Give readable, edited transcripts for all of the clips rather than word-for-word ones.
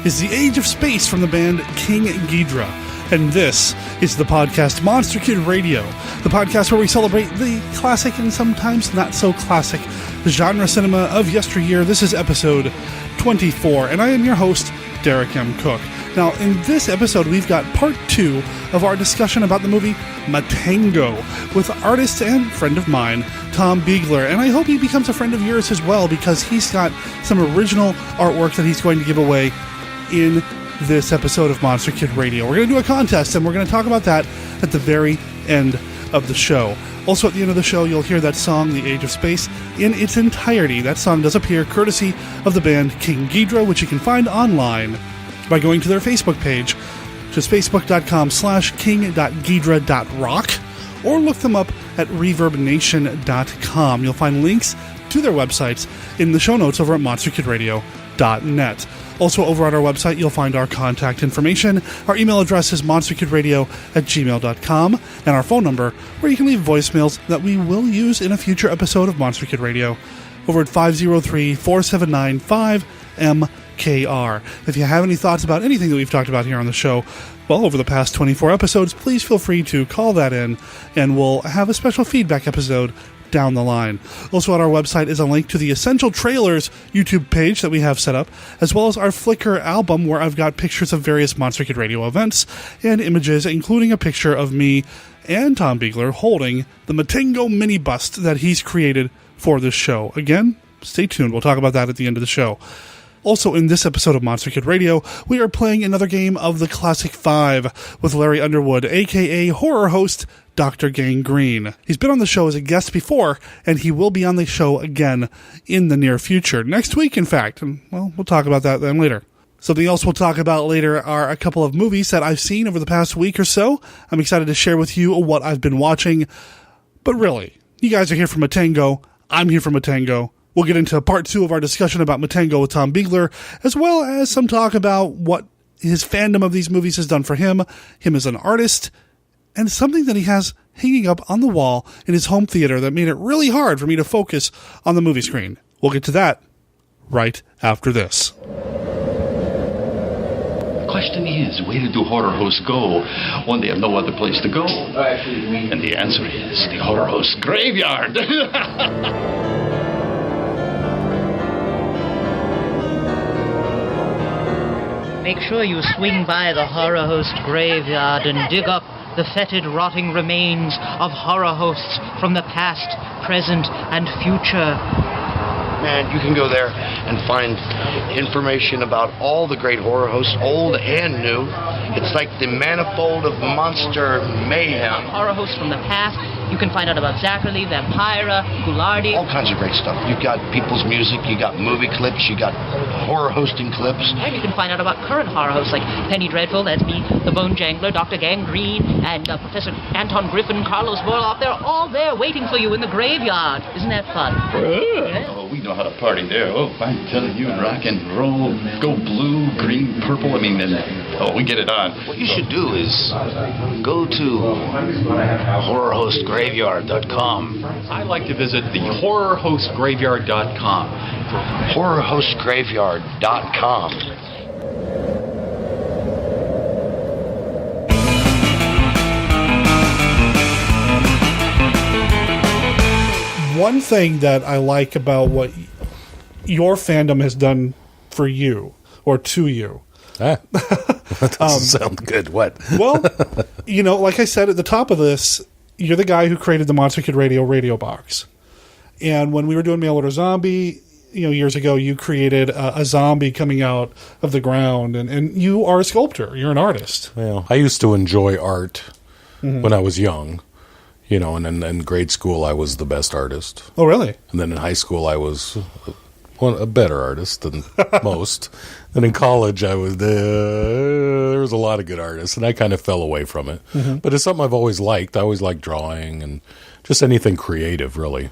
is The Age of Space from the band King Ghidra. And this is the podcast Monster Kid Radio, the podcast where we celebrate the classic and sometimes not so classic genre cinema of yesteryear. This is episode 24, and I am your host, Derek M. Cook. Now, in this episode, we've got part 2 of our discussion about the movie Matango with artist and friend of mine, Tom Biegler. And I hope he becomes a friend of yours as well, because he's got some original artwork that he's going to give away in this episode of Monster Kid Radio. We're going to do a contest, and we're going to talk about that at the very end of the show. Also, at the end of the show, you'll hear that song, The Age of Space, in its entirety. That song does appear courtesy of the band King Ghidra, which you can find online by going to their Facebook page, which is facebook.com/king.ghidra.rock, or look them up at reverbnation.com. You'll find links to their websites in the show notes over at monsterkidradio.net. Also, over at our website, you'll find our contact information. Our email address is monsterkidradio@gmail.com, and our phone number, where you can leave voicemails that we will use in a future episode of Monster Kid Radio, over at 503-479-5MKR. If you have any thoughts about anything that we've talked about here on the show, well, over the past 24 episodes, please feel free to call that in, and we'll have a special feedback episode down the line. Also on our website is a link to the Essential Trailers YouTube page that we have set up, as well as our Flickr album, where I've got pictures of various Monster Kid Radio events and images, including a picture of me and Tom Biegler holding the Matango Mini Bust that he's created for this show. Again, stay tuned. We'll talk about that at the end of the show. Also, in this episode of Monster Kid Radio, we are playing another game of the Classic 5 with Larry Underwood, a.k.a. horror host Dr. Gangrene. He's been on the show as a guest before, and he will be on the show again in the near future. Next week, in fact. And, well, we'll talk about that then later. Something else we'll talk about later are a couple of movies that I've seen over the past week or so. I'm excited to share with you what I've been watching. But really, you guys are here for Matango. I'm here for Matango. We'll get into part 2 of our discussion about Matango with Tom Biegler, as well as some talk about what his fandom of these movies has done for him as an artist, and something that he has hanging up on the wall in his home theater that made it really hard for me to focus on the movie screen. We'll get to that right after this. The question is, where do horror hosts go when they have no other place to go? And the answer is the horror host graveyard. Make sure you swing by the horror host graveyard and dig up the fetid, rotting remains of horror hosts from the past, present, and future. Man, you can go there and find information about all the great horror hosts, old and new. It's like the manifold of monster mayhem. Horror hosts from the past. You can find out about Zachary, Vampira, Goulardi. All kinds of great stuff. You've got people's music, you got movie clips, you got horror hosting clips. And you can find out about current horror hosts like Penny Dreadful, that's me, the Bone Jangler, Dr. Gangrene, and Professor Anton Griffin, Carlos Borloff. They're all there waiting for you in the graveyard. Isn't that fun? Oh, we know how to party there. Oh, I'm telling you, rock and roll, go blue, green, purple. I mean, we get it on. What you should do is go to horrorhostgraveyard.com. I like to visit the horrorhostgraveyard.com. horrorhostgraveyard.com. One thing that I like about what your fandom has done for you, or to you. That doesn't sound good. What? Well, like I said at the top of this, you're the guy who created the Monster Kid Radio box. And when we were doing Mail Order Zombie, years ago, you created a zombie coming out of the ground. And you are a sculptor. You're an artist. Well, I used to enjoy art when I was young. And in grade school, I was the best artist. Oh, really? And then in high school, I was a better artist than most. And in college, there was a lot of good artists, and I kind of fell away from it. Mm-hmm. But it's something I've always liked. I always liked drawing and just anything creative, really.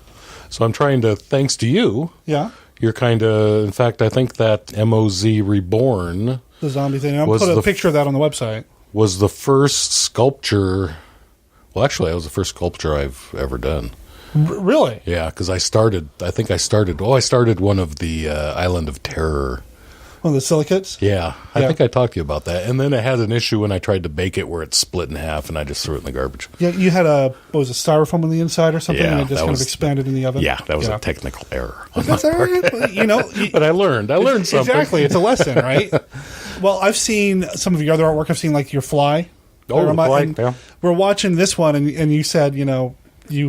So I'm trying to, thanks to you, you're kind of, in fact, I think that MOZ Reborn, the zombie thing, I'll put a picture of that on the website, was the first sculpture. Well, actually, that was the first sculpture I've ever done. Really? Yeah, because I started one of the Island of Terror One of the silicates? Yeah, I think I talked to you about that. And then it had an issue when I tried to bake it where it split in half, and I just threw it in the garbage. Yeah, you had styrofoam on the inside or something, Yeah, and it just that kind was- of expanded in the oven? Yeah, that was a technical error. That's all right. But I learned something. Exactly. It's a lesson, right? Well, I've seen some of your other artwork. I've seen, like, your fly. Oh, the fly, yeah. We're watching this one, and you said, you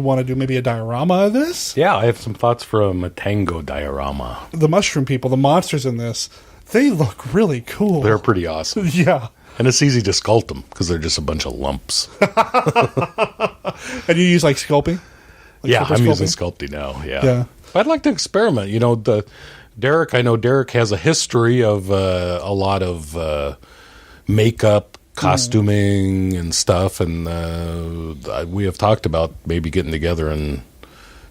want to do maybe a diorama of this? Yeah, I have some thoughts for a Matango diorama. The mushroom people, the monsters in this, they look really cool. They're pretty awesome. Yeah. And it's easy to sculpt them because they're just a bunch of lumps. And you use, like, sculpting? Yeah, super I'm sculpting? using sculpting now, yeah. Yeah. But I'd like to experiment. I know Derek has a history of a lot of makeup, costuming, and stuff, and we have talked about maybe getting together and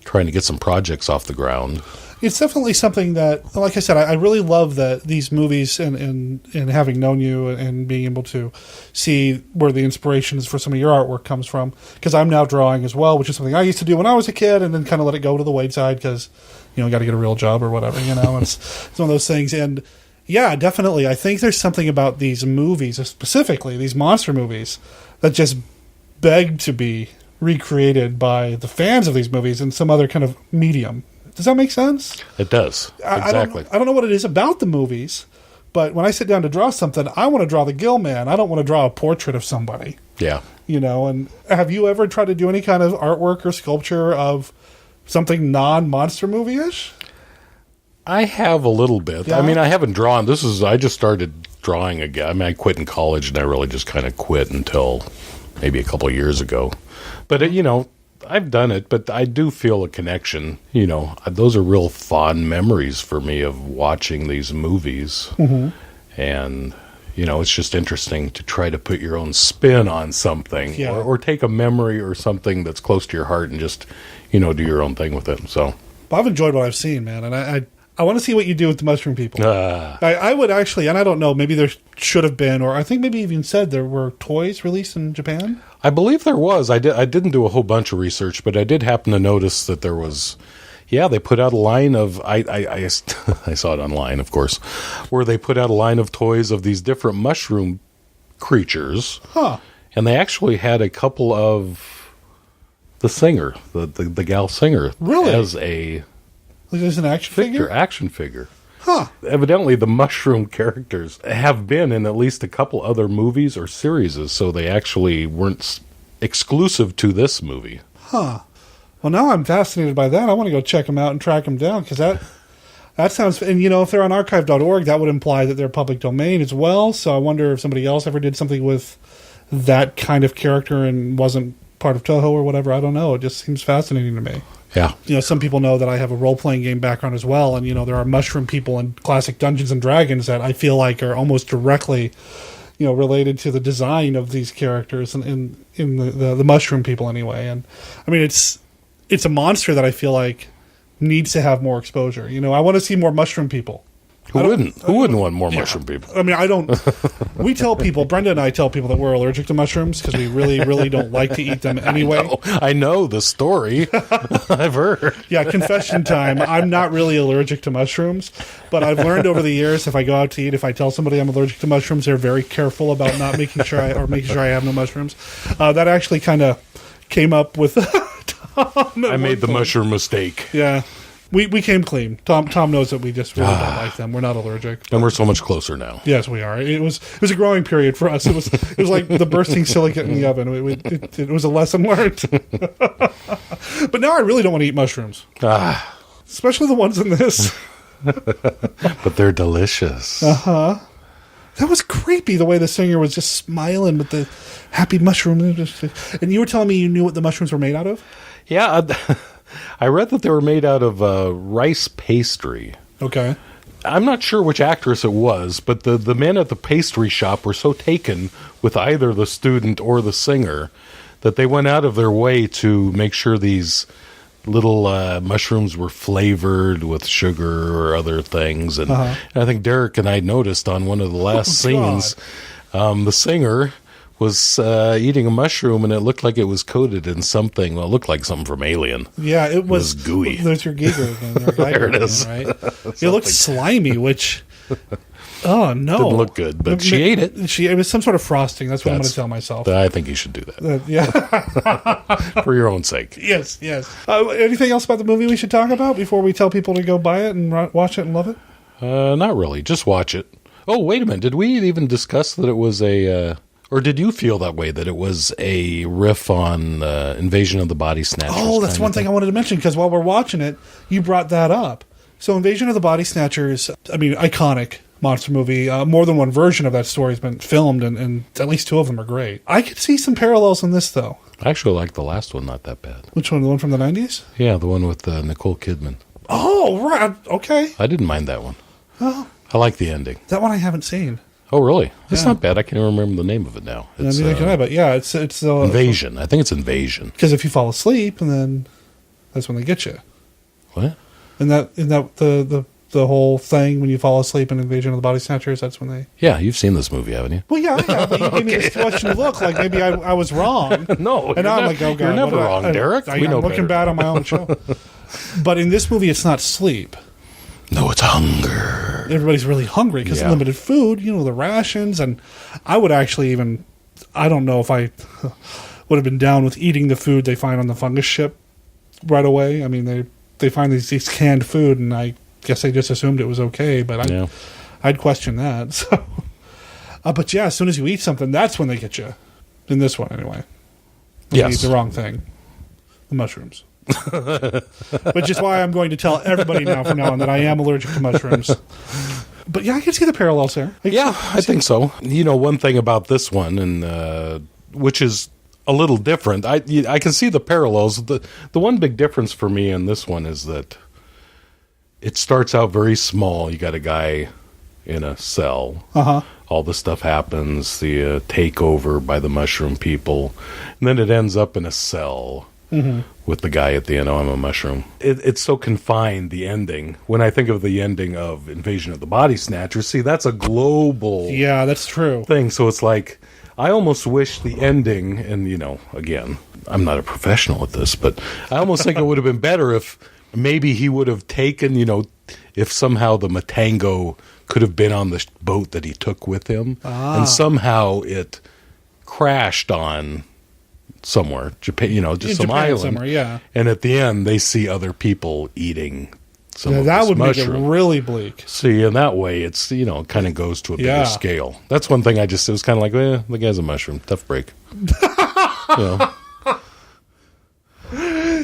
trying to get some projects off the ground. It's definitely something that, like I said, I really love that these movies and having known you and being able to see where the inspirations for some of your artwork comes from. Because I'm now drawing as well, which is something I used to do when I was a kid, and then kind of let it go to the wayside because, got to get a real job or whatever, it's one of those things. And yeah, definitely, I think there's something about these movies, specifically these monster movies, that just beg to be recreated by the fans of these movies in some other kind of medium. Does that make sense? It does. Exactly. I don't know what it is about the movies, but when I sit down to draw something, I want to draw the Gill Man. I don't want to draw a portrait of somebody. Yeah. And have you ever tried to do any kind of artwork or sculpture of something non-monster movie-ish? I have a little bit. Yeah. I mean, I haven't drawn. I just started drawing again. I mean, I quit in college, and I really just kind of quit until maybe a couple of years ago. But, I've done it, but I do feel a connection. Those are real fond memories for me of watching these movies. Mm-hmm. And, it's just interesting to try to put your own spin on something or take a memory or something that's close to your heart and just, do your own thing with it. So Well, I've enjoyed what I've seen, man. And I want to see what you do with the mushroom people. I would actually, and I don't know, maybe there should have been, or I think maybe even said there were toys released in Japan. I believe there was. I didn't do a whole bunch of research, but I did happen to notice that there was. Yeah, they put out a line of. I saw it online, of course, where they put out a line of toys of these different mushroom creatures. Huh. And they actually had a couple of the singer, the gal singer, really, as a. There's an action figure. Huh. Evidently, the mushroom characters have been in at least a couple other movies or series, so they actually weren't exclusive to this movie. Huh. Well, now I'm fascinated by that. I want to go check them out and track them down, because that sounds... And, if they're on archive.org, that would imply that they're public domain as well, so I wonder if somebody else ever did something with that kind of character and wasn't part of Toho or whatever. I don't know. It just seems fascinating to me. Yeah. Some people know that I have a role-playing game background as well, and, there are mushroom people in classic Dungeons & Dragons that I feel like are almost directly, related to the design of these characters in the mushroom people anyway. And, I mean, it's a monster that I feel like needs to have more exposure. I want to see more mushroom people. Who wouldn't want more mushroom people? I mean, I don't... We tell people, Brenda and I tell people that we're allergic to mushrooms because we really, really don't like to eat them anyway. I know the story. I've heard. Yeah, confession time. I'm not really allergic to mushrooms, but I've learned over the years if I go out to eat, if I tell somebody I'm allergic to mushrooms, they're very careful about not making sure I have no mushrooms. That actually kind of came up with Tom. I made the mushroom mistake. Yeah. We came clean. Tom knows that we just really don't like them. We're not allergic. And we're so much closer now. Yes, we are. It was a growing period for us. It was like the bursting silicate in the oven. It was a lesson learned. But now I really don't want to eat mushrooms. Especially the ones in this. But they're delicious. Uh-huh. That was creepy, the way the singer was just smiling with the happy mushroom. And you were telling me you knew what the mushrooms were made out of? Yeah, I read that they were made out of rice pastry. Okay. I'm not sure which actress it was, but the men at the pastry shop were so taken with either the student or the singer that they went out of their way to make sure these little mushrooms were flavored with sugar or other things. And, and I think Derek and I noticed on one of the last scenes, the singer was eating a mushroom, and it looked like it was coated in something. Well, it looked like something from Alien. Yeah, it was gooey. There's your Giger again. There it is. Right? It looked slimy, which Oh, no. Didn't look good, but she ate it. It was some sort of frosting. That's what I'm going to tell myself. I think you should do that. Yeah. For your own sake. Yes. Anything else about the movie we should talk about before we tell people to go buy it and watch it and love it? Not really. Just watch it. Oh, wait a minute. Did we even discuss that it was or did you feel that way, that it was a riff on Invasion of the Body Snatchers? Oh, that's one thing I wanted to mention, because while we're watching it, you brought that up. So Invasion of the Body Snatchers, iconic monster movie. More than one version of that story has been filmed, and at least 2 of them are great. I could see some parallels in this, though. I actually like the last one not that bad. Which one? The one from the 90s? Yeah, the one with Nicole Kidman. Oh, right. Okay. I didn't mind that one. Oh. I like the ending. That one I haven't seen. Oh, really? It's Yeah. not bad. I can't even remember the name of it now. It's, Neither can I, but yeah, it's Invasion. I think it's Invasion. Because if you fall asleep, and then that's when they get you. What? And that the whole thing when you fall asleep in Invasion of the Body Snatchers, that's when they... Yeah, you've seen this movie, haven't you? Well, yeah, I have, but you gave me this question look like maybe I was wrong. No, and now I'm like, oh, God. You're never wrong, Derek. I'm looking bad on my own show. But in this movie, it's not sleep. No, it's hunger. Everybody's really hungry because of limited food, the rations. And I would actually I don't know if I would have been down with eating the food they find on the fungus ship right away. I mean, they find these canned food, and I guess they just assumed it was okay, but I'd question that. So, but yeah, as soon as you eat something, that's when they get you. In this one, anyway. You eat the wrong thing. The mushrooms. Which is why I'm going to tell everybody now from now on that I am allergic to mushrooms. But yeah, I can see the parallels there. I think so. One thing about this one, and which is a little different, I can see the parallels. The one big difference for me in this one is that it starts out very small. You got a guy in a cell. All the stuff happens, the takeover by the mushroom people, and then it ends up in a cell. With the guy at the end, I'm a mushroom. It's so confined, the ending. When I think of the ending of Invasion of the Body Snatchers, see, that's a global that's true. thing. So it's like, I almost wish the ending, and, again, I'm not a professional at this, but I almost think it would have been better if maybe he would have taken, if somehow the Matango could have been on the boat that he took with him, and somehow it crashed on... somewhere, Japan, just some island somewhere, yeah. And at the end, they see other people eating some of that this would mushroom. Make it really bleak. See, and that way, it's kind of goes to a bigger scale. That's one thing it was kind of like, the guy's a mushroom, tough break.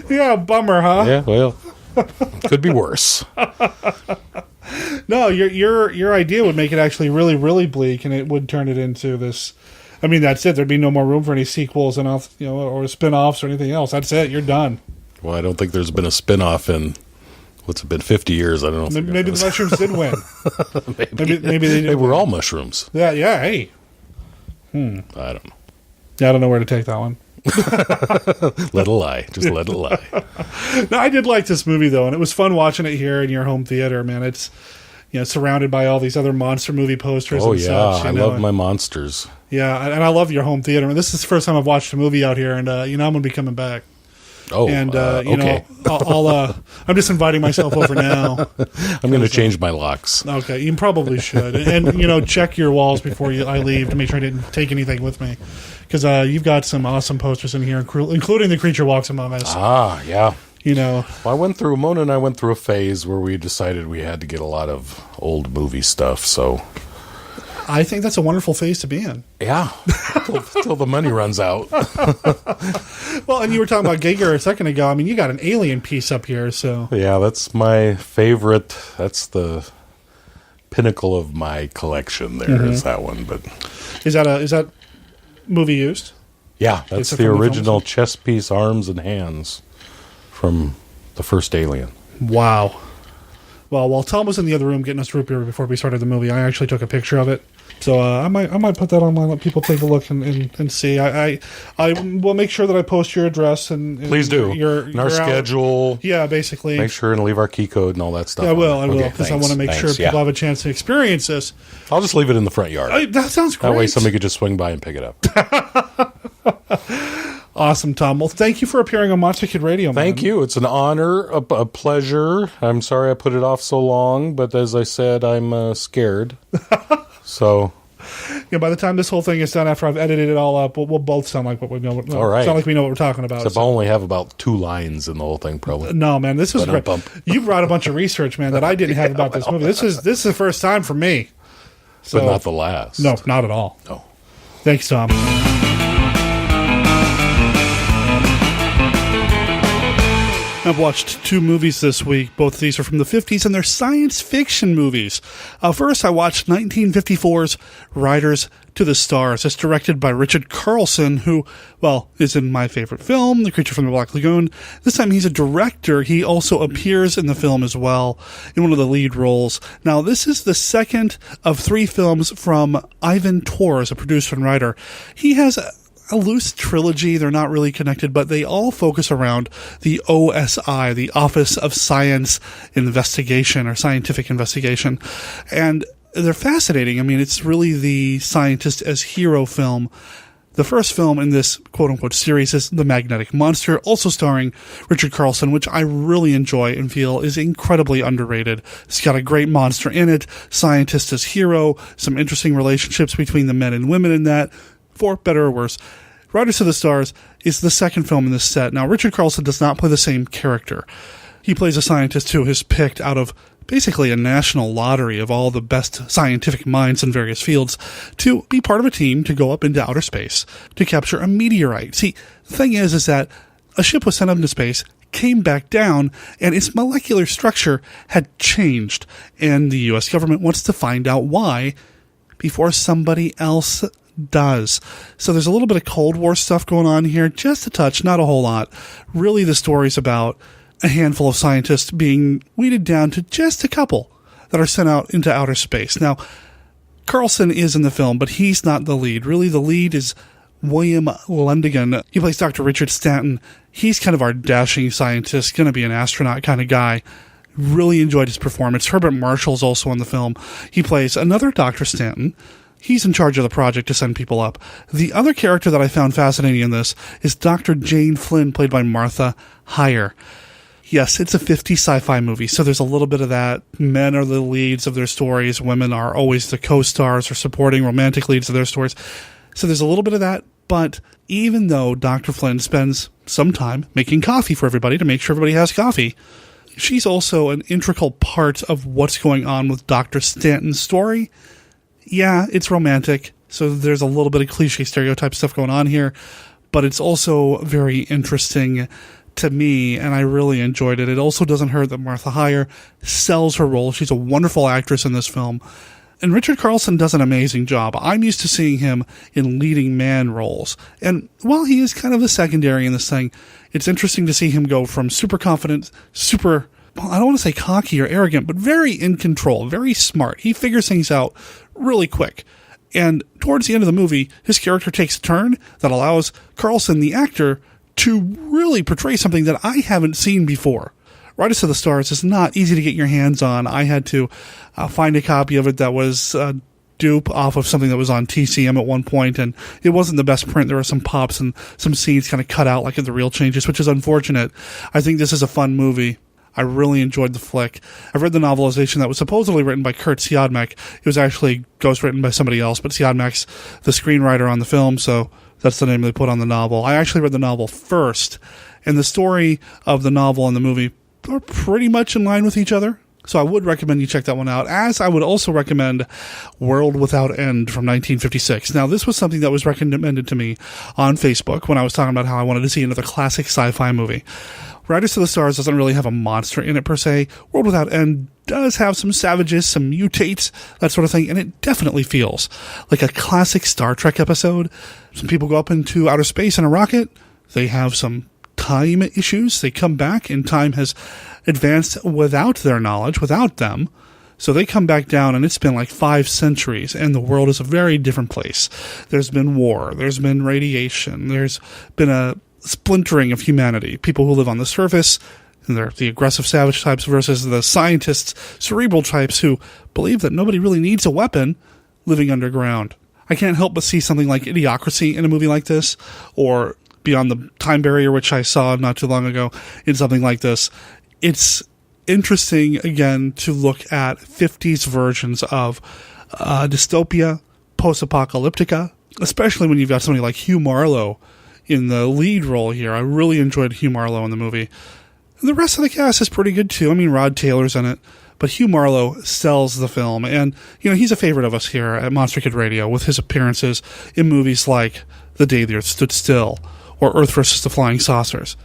Yeah, bummer, huh? Yeah, well, could be worse. No, your idea would make it actually really, really bleak, and it would turn it into this. I mean, that's it. There'd be no more room for any sequels and or spin-offs or anything else. That's it. You're done. Well, I don't think there's been a spin-off in what's it been, 50 years. I don't know. Maybe the mushrooms did win. maybe they were all mushrooms. Yeah. Hey. I don't know. Yeah, I don't know where to take that one. Let it lie. Just let it lie. No, I did like this movie though, and it was fun watching it here in your home theater. Man, it's surrounded by all these other monster movie posters. Oh and such, I love my monsters. Yeah, and I love your home theater. And this is the first time I've watched a movie out here, and I'm going to be coming back. Oh, and okay. I'm just inviting myself over now. I'm going to change my locks. Okay, you probably should, and check your walls before I leave to make sure I didn't take anything with me, because you've got some awesome posters in here, including The Creature Walks Among Us. Ah, yeah. Well, Mona and I went through a phase where we decided we had to get a lot of old movie stuff, so... I think that's a wonderful phase to be in. Yeah, until the money runs out. Well, and you were talking about Giger a second ago. I mean, you got an Alien piece up here, so... Yeah, that's my favorite. That's the pinnacle of my collection there, is that one. But Is that movie used? Yeah, that's the original chest piece, arms and hands from the first Alien. Wow. Well, while Tom was in the other room getting us root beer before we started the movie, I actually took a picture of it. So I might put that online, let people take a look and see. I will make sure that I post your address and please do. Our schedule. Yeah, basically. Make sure and leave our key code and all that stuff. Yeah, I will, because I want to make sure people have a chance to experience this. I'll just leave it in the front yard. That sounds great. That way somebody could just swing by and pick it up. Awesome, Tom. Well, thank you for appearing on Monster Kid Radio, man. Thank you. It's an honor, a pleasure. I'm sorry I put it off so long, but as I said, I'm scared. So... Yeah, by the time this whole thing is done, after I've edited it all up, we'll both sound like what we know. All right. Sound like we know what we're talking about. Except I only have about 2 lines in the whole thing, probably. No, man, this was great. You brought a bunch of research, man, that I didn't have about this movie. This is the first time for me. So, but not the last. No, not at all. No. Thanks, Tom. I've watched 2 movies this week. Both of these are from the 50s, and they're science fiction movies. First, I watched 1954's Riders to the Stars. It's directed by Richard Carlson, who, well, is in my favorite film, The Creature from the Black Lagoon. This time he's a director. He also appears in the film as well, in one of the lead roles. Now, this is the second of 3 films from Ivan Torres, a producer and writer. He has a loose trilogy. They're not really connected, but they all focus around the OSI, the Office of Science Investigation or Scientific Investigation. And they're fascinating. I mean, it's really the scientist as hero film. The first film in this quote-unquote series is The Magnetic Monster, also starring Richard Carlson, which I really enjoy and feel is incredibly underrated. It's got a great monster in it, scientist as hero, some interesting relationships between the men and women in that, for better or worse. Riders to the Stars is the second film in this set. Now, Richard Carlson does not play the same character. He plays a scientist who is picked out of basically a national lottery of all the best scientific minds in various fields to be part of a team to go up into outer space to capture a meteorite. See, the thing is that a ship was sent up into space, came back down, and its molecular structure had changed. And the U.S. government wants to find out why before somebody else does. So there's a little bit of Cold War stuff going on here, just a touch, not a whole lot. Really, the story's about a handful of scientists being weeded down to just a couple that are sent out into outer space. Now, Carlson is in the film, but he's not the lead. Really, the lead is William Lundigan. He plays Dr. Richard Stanton. He's kind of our dashing scientist, going to be an astronaut kind of guy. Really enjoyed his performance. Herbert Marshall's also in the film. He plays another Dr. Stanton. He's in charge of the project to send people up. The other character that I found fascinating in this is Dr. Jane Flynn, played by Martha Heyer. Yes, it's a 50s sci-fi movie, so there's a little bit of that. Men are the leads of their stories. Women are always the co-stars or supporting romantic leads of their stories. So there's a little bit of that, but even though Dr. Flynn spends some time making coffee for everybody to make sure everybody has coffee, she's also an integral part of what's going on with Dr. Stanton's story. Yeah, it's romantic, so there's a little bit of cliche stereotype stuff going on here, but it's also very interesting to me, and I really enjoyed it. It also doesn't hurt that Martha Heyer sells her role. She's a wonderful actress in this film, and Richard Carlson does an amazing job. I'm used to seeing him in leading man roles, and while he is kind of a secondary in this thing, it's interesting to see him go from super confident, super... well, I don't want to say cocky or arrogant, but very in control, very smart. He figures things out really quick. And towards the end of the movie, his character takes a turn that allows Carlson, the actor, to really portray something that I haven't seen before. Riders to the Stars is not easy to get your hands on. I had to find a copy of it that was dupe off of something that was on TCM at one point, and it wasn't the best print. There were some pops and some scenes kind of cut out like in the real changes, which is unfortunate. I think this is a fun movie. I really enjoyed the flick. I've read the novelization that was supposedly written by Kurt Siodmak. It was actually ghostwritten by somebody else, but Siodmak's the screenwriter on the film, so that's the name they put on the novel. I actually read the novel first, and the story of the novel and the movie are pretty much in line with each other. So I would recommend you check that one out, as I would also recommend World Without End from 1956. Now, this was something that was recommended to me on Facebook when I was talking about how I wanted to see another classic sci-fi movie. Riders to the Stars doesn't really have a monster in it per se. World Without End does have some savages, some mutates, that sort of thing, and it definitely feels like a classic Star Trek episode. Some people go up into outer space in a rocket. They have some time issues. They come back, and time has advanced without their knowledge, without them. So they come back down, and it's been like 5 centuries, and the world is a very different place. There's been war. There's been radiation. There's been a splintering of humanity. People who live on the surface, and they're the aggressive savage types versus the scientists, cerebral types who believe that nobody really needs a weapon living underground. I can't help but see something like Idiocracy in a movie like this, or beyond the time barrier, which I saw not too long ago, in something like this. It's interesting, again, to look at 50s versions of dystopia, post-apocalyptica, especially when you've got somebody like Hugh Marlowe in the lead role here. I really enjoyed Hugh Marlowe in the movie. And the rest of the cast is pretty good, too. I mean, Rod Taylor's in it, but Hugh Marlowe sells the film. And, he's a favorite of us here at Monster Kid Radio with his appearances in movies like The Day the Earth Stood Still or Earth vs. the Flying Saucers.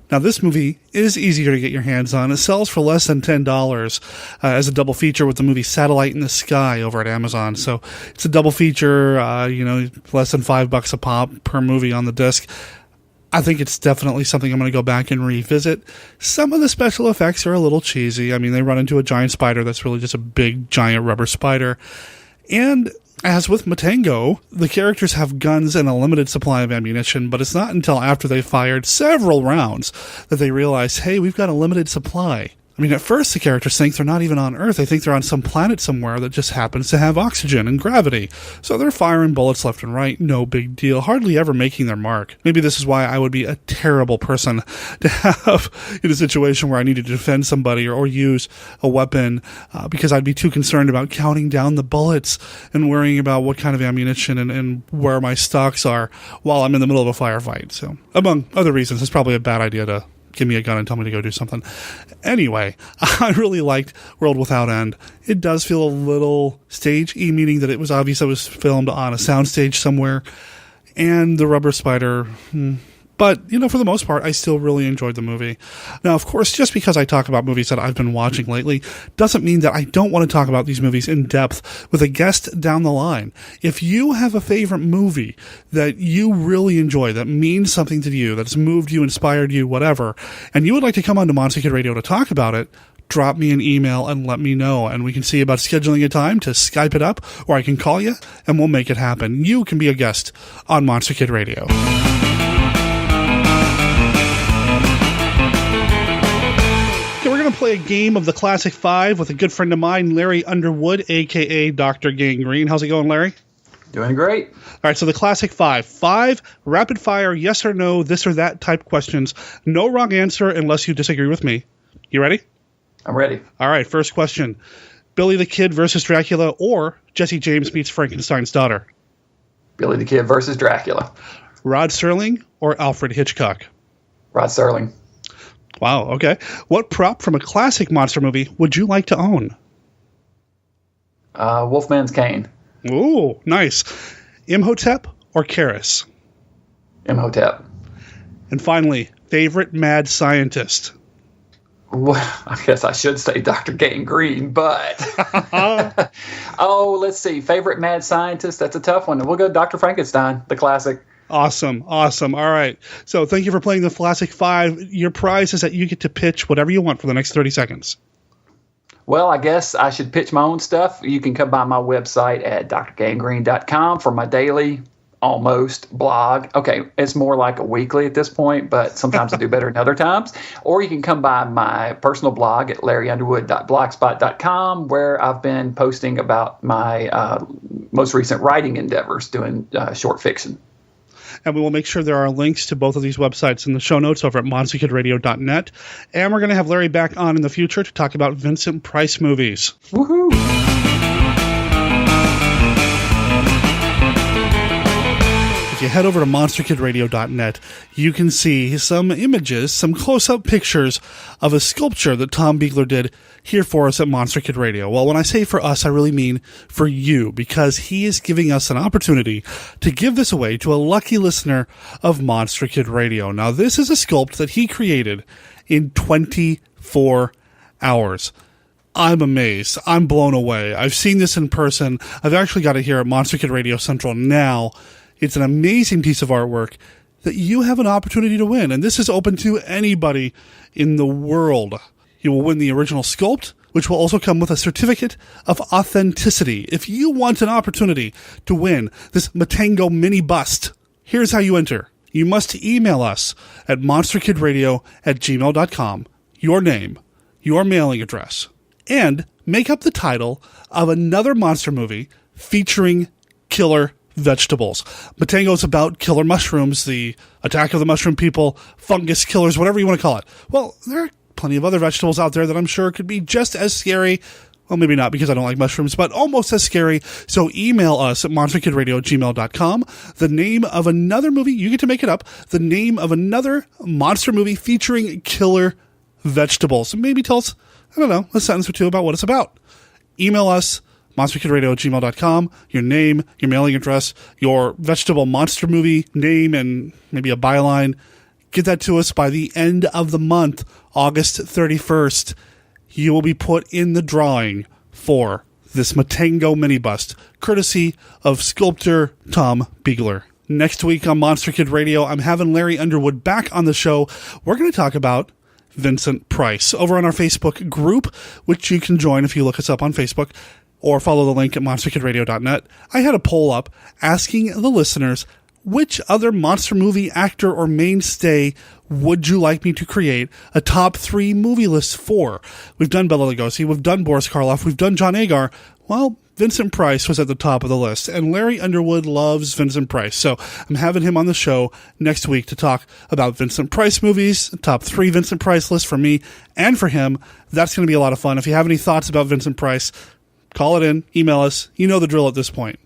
Now, this movie is easier to get your hands on. It sells for less than $10 as a double feature with the movie Satellite in the Sky over at Amazon. So it's a double feature, less than $5 a pop per movie on the disc. I think it's definitely something I'm going to go back and revisit. Some of the special effects are a little cheesy. I mean, they run into a giant spider that's really just a big, giant rubber spider. And as with Matango, the characters have guns and a limited supply of ammunition, but it's not until after they've fired several rounds that they realize, hey, we've got a limited supply. I mean, at first the characters think they're not even on Earth. They think they're on some planet somewhere that just happens to have oxygen and gravity. So they're firing bullets left and right, no big deal, hardly ever making their mark. Maybe this is why I would be a terrible person to have in a situation where I need to defend somebody or use a weapon, because I'd be too concerned about counting down the bullets and worrying about what kind of ammunition and where my stocks are while I'm in the middle of a firefight. So, among other reasons, it's probably a bad idea to give me a gun and tell me to go do something. Anyway, I really liked World Without End. It does feel a little stage-y, meaning that it was obvious it was filmed on a soundstage somewhere. And the rubber spider... But, for the most part, I still really enjoyed the movie. Now, of course, just because I talk about movies that I've been watching lately doesn't mean that I don't want to talk about these movies in depth with a guest down the line. If you have a favorite movie that you really enjoy, that means something to you, that's moved you, inspired you, whatever, and you would like to come on to Monster Kid Radio to talk about it, drop me an email and let me know, and we can see about scheduling a time to Skype it up, or I can call you, and we'll make it happen. You can be a guest on Monster Kid Radio. We're going to play a game of the Classic 5 with a good friend of mine, Larry Underwood, a.k.a. Dr. Gangrene. How's it going, Larry? Doing great. All right, so the Classic 5. 5 rapid-fire, yes or no, this or that type questions. No wrong answer unless you disagree with me. You ready? I'm ready. All right, first question. Billy the Kid versus Dracula or Jesse James meets Frankenstein's daughter? Billy the Kid versus Dracula. Rod Serling or Alfred Hitchcock? Rod Serling. Wow, okay. What prop from a classic monster movie would you like to own? Wolfman's cane. Ooh, nice. Imhotep or Karis? Imhotep. And finally, favorite mad scientist? Well, I guess I should say Dr. Gangrene, but... let's see. Favorite mad scientist? That's a tough one. We'll go Dr. Frankenstein, the classic. Awesome. All right. So thank you for playing the Classic 5. Your prize is that you get to pitch whatever you want for the next 30 seconds. Well, I guess I should pitch my own stuff. You can come by my website at drgangrene.com for my daily, almost, blog. Okay, it's more like a weekly at this point, but sometimes I do better than other times. Or you can come by my personal blog at larryunderwood.blogspot.com, where I've been posting about my most recent writing endeavors, doing short fiction. And we will make sure there are links to both of these websites in the show notes over at monsterkidradio.net. And we're going to have Larry back on in the future to talk about Vincent Price movies. Woohoo! If you head over to monsterkidradio.net, you can see some images, some close-up pictures of a sculpture that Tom Biegler did here for us at Monster Kid Radio. Well, when I say for us, I really mean for you, because he is giving us an opportunity to give this away to a lucky listener of Monster Kid Radio. Now, this is a sculpt that he created in 24 hours. I'm amazed. I'm blown away. I've seen this in person. I've actually got it here at Monster Kid Radio Central now. It's an amazing piece of artwork that you have an opportunity to win. And this is open to anybody in the world. You will win the original sculpt, which will also come with a certificate of authenticity. If you want an opportunity to win this Matango Mini Bust, here's how you enter. You must email us at monsterkidradio@gmail.com, your name, your mailing address, and make up the title of another monster movie featuring killer vegetables. Matango is about killer mushrooms, the attack of the mushroom people, fungus killers, whatever you want to call it. Well, there are plenty of other vegetables out there that I'm sure could be just as scary. Well, maybe not because I don't like mushrooms, but almost as scary. So email us at monsterkidradio@gmail.com. The name of another movie, you get to make it up, the name of another monster movie featuring killer vegetables. Maybe tell us, I don't know, a sentence or two about what it's about. Email us, monsterkidradio@gmail.com, your name, your mailing address, your vegetable monster movie name, and maybe a byline. Get that to us by the end of the month, August 31st. You will be put in the drawing for this Matango Mini Bust, courtesy of sculptor Tom Biegler. Next week on Monster Kid Radio, I'm having Larry Underwood back on the show. We're going to talk about Vincent Price over on our Facebook group, which you can join if you look us up on Facebook or follow the link at monsterkidradio.net. I had a poll up asking the listeners, which other monster movie actor or mainstay would you like me to create a top 3 movie list for? We've done Bela Lugosi, we've done Boris Karloff, we've done John Agar. Well, Vincent Price was at the top of the list, and Larry Underwood loves Vincent Price, so I'm having him on the show next week to talk about Vincent Price movies, top 3 Vincent Price list for me and for him. That's going to be a lot of fun. If you have any thoughts about Vincent Price, call it in, email us. You know the drill at this point.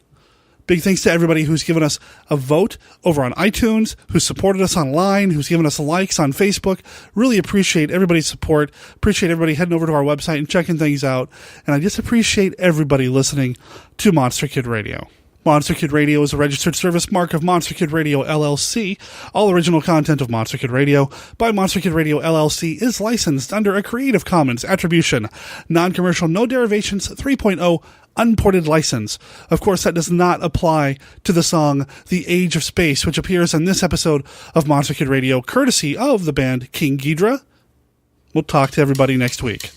Big thanks to everybody who's given us a vote over on iTunes, who's supported us online, who's given us likes on Facebook. Really appreciate everybody's support. Appreciate everybody heading over to our website and checking things out. And I just appreciate everybody listening to Monster Kid Radio. Monster Kid Radio is a registered service mark of Monster Kid Radio LLC. All original content of Monster Kid Radio by Monster Kid Radio LLC is licensed under a Creative Commons Attribution, Non-Commercial, No Derivations 3.0 Unported license. Of course, that does not apply to the song The Age of Space, which appears in this episode of Monster Kid Radio, courtesy of the band King Ghidorah. We'll talk to everybody next week.